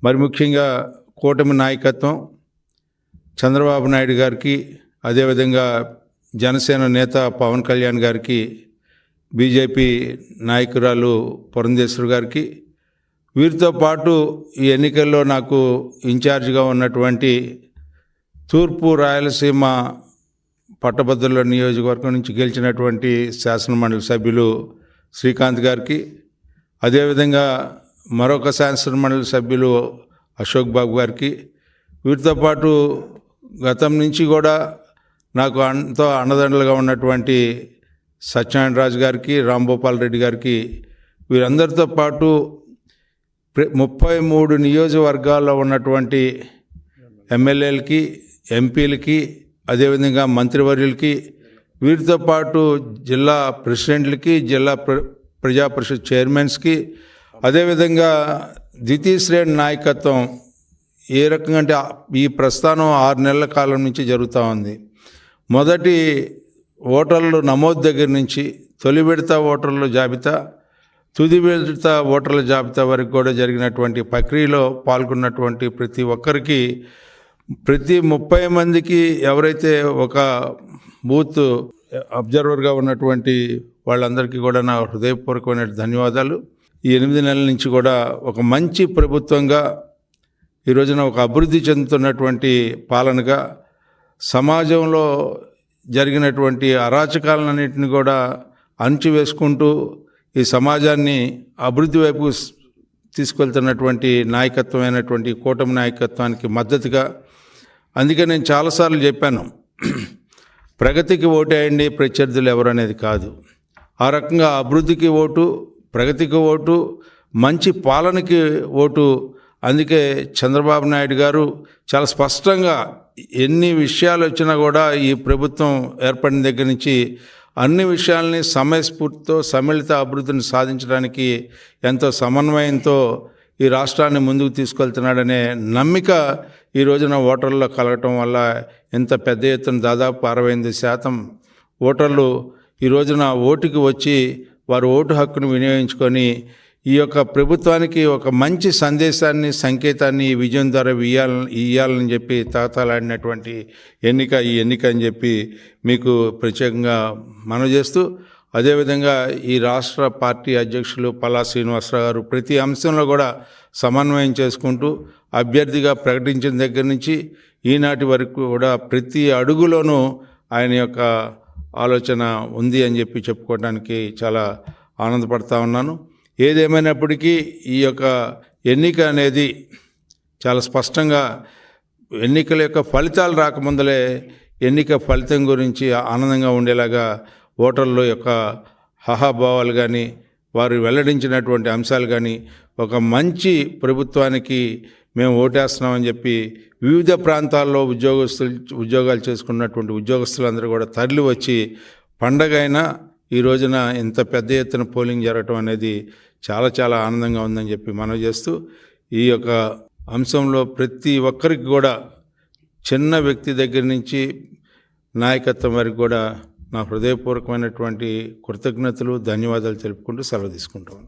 మరి ముఖ్యంగా కూటమి నాయకత్వం చంద్రబాబు నాయుడు గారికి, అదేవిధంగా జనసేన నేత పవన్ కళ్యాణ్ గారికి, బీజేపీ నాయకురాలు పురంధేశ్వరి గారికి, వీరితో పాటు ఈ ఎన్నికల్లో నాకు ఇన్ఛార్జిగా ఉన్నటువంటి తూర్పు రాయలసీమ పట్టభద్రుల నియోజకవర్గం నుంచి గెలిచినటువంటి శాసనమండలి సభ్యులు శ్రీకాంత్ గారికి, అదేవిధంగా మరొక శాసనమండలి సభ్యులు అశోక్ బాబు గారికి, వీరితో పాటు గతం నుంచి కూడా నాకు ఎంతో అండదండలుగా ఉన్నటువంటి సత్యనారాయణ రాజు గారికి, రాంభూపాల్ రెడ్డి గారికి, వీరందరితో పాటు 33 నియోజకవర్గాల్లో ఉన్నటువంటి ఎమ్మెల్యేలకి, ఎంపీలకి, అదేవిధంగా మంత్రివర్యులకి, వీరితో పాటు జిల్లా ప్రెసిడెంట్లకి, జిల్లా ప్రజా పరిషత్ చైర్మన్స్కి, అదేవిధంగా ద్వితీయ శ్రేణి నాయకత్వం ఏ రకంగా అంటే ఈ ప్రస్థానం 6 నెలల కాలం నుంచి జరుగుతూ ఉంది. మొదటి ఓటర్లు నమోదు దగ్గర నుంచి తొలి విడత ఓటర్ల జాబితా, తుది విడత ఓటర్ల జాబితా వరకు కూడా జరిగినటువంటి ప్రక్రియలో పాల్గొన్నటువంటి ప్రతి ఒక్కరికి, ప్రతి 30 మందికి ఎవరైతే ఒక బూత్ అబ్జర్వర్గా ఉన్నటువంటి వాళ్ళందరికీ కూడా నా హృదయపూర్వకమైన ధన్యవాదాలు. ఈ 8 నెలల నుంచి కూడా ఒక మంచి ప్రభుత్వంగా, ఈ రోజున ఒక అభివృద్ధి చెందుతున్నటువంటి పాలనగా, సమాజంలో జరిగినటువంటి అరాచకాలన్నింటిని కూడా అణచివేసుకుంటూ ఈ సమాజాన్ని అభివృద్ధి వైపు తీసుకెళ్తున్నటువంటి నాయకత్వమైనటువంటి కూటమి నాయకత్వానికి మద్దతుగా, అందుకే నేను చాలాసార్లు చెప్పాను, ప్రగతికి ఓటేయండి, ప్రత్యర్థులు ఎవరు అనేది కాదు. ఆ రకంగా అభివృద్ధికి ఓటు, ప్రగతికి ఓటు, మంచి పాలనకి ఓటు. అందుకే చంద్రబాబు నాయుడు గారు చాలా స్పష్టంగా ఎన్ని విషయాలు వచ్చినా కూడా ఈ ప్రభుత్వం ఏర్పడిన దగ్గర నుంచి అన్ని విషయాల్ని సమయస్ఫూర్తితో సమ్మిళిత అభివృద్ధిని సాధించడానికి ఎంతో సమన్వయంతో ఈ రాష్ట్రాన్ని ముందుకు తీసుకెళ్తున్నాడనే నమ్మిక ఈ రోజున ఓటర్లలో కలగటం వల్ల ఇంత పెద్ద ఎత్తున దాదాపు 68% ఓటర్లు ఈ రోజున ఓటుకి వచ్చి వారు ఓటు హక్కును వినియోగించుకొని ఈ యొక్క ప్రభుత్వానికి ఒక మంచి సందేశాన్ని, సంకేతాన్ని ఈ విజయం ద్వారా ఇయ్యాలని చెప్పి తాతాలాడినటువంటి ఈ ఎన్నిక అని చెప్పి మీకు ప్రత్యేకంగా మనవి చేస్తూ, అదేవిధంగా ఈ రాష్ట్ర పార్టీ అధ్యక్షులు పల్లా శ్రీనివాసరావు గారు ప్రతి అంశంలో కూడా సమన్వయం చేసుకుంటూ అభ్యర్థిగా ప్రకటించిన దగ్గర నుంచి ఈనాటి వరకు కూడా ప్రతి అడుగులోనూ ఆయన యొక్క ఆలోచన ఉంది అని చెప్పి చెప్పుకోవడానికి చాలా ఆనందపడతా ఉన్నాను. ఏదేమైనప్పటికీ ఈ యొక్క ఎన్నిక అనేది చాలా స్పష్టంగా ఎన్నికల యొక్క ఫలితాలు రాకముందలే ఎన్నిక ఫలితం గురించి ఆనందంగా ఉండేలాగా ఓటర్ల యొక్క హాహాభావాలు కానీ, వారు వెల్లడించినటువంటి అంశాలు కానీ, ఒక మంచి మేము ఓటేస్తున్నామని చెప్పి వివిధ ప్రాంతాల్లో ఉద్యోగాలు చేసుకున్నటువంటి ఉద్యోగస్తులందరూ కూడా తరలి వచ్చి పండగ అయినా ఈ రోజున ఇంత పెద్ద ఎత్తున పోలింగ్ జరగటం అనేది చాలా చాలా ఆనందంగా ఉందని చెప్పి మనవి చేస్తూ, ఈ యొక్క అంశంలో ప్రతి ఒక్కరికి కూడా చిన్న వ్యక్తి దగ్గర నుంచి నాయకత్వం వరకు కూడా నా హృదయపూర్వకమైనటువంటి కృతజ్ఞతలు, ధన్యవాదాలు తెలుపుకుంటూ సెలవు తీసుకుంటాను.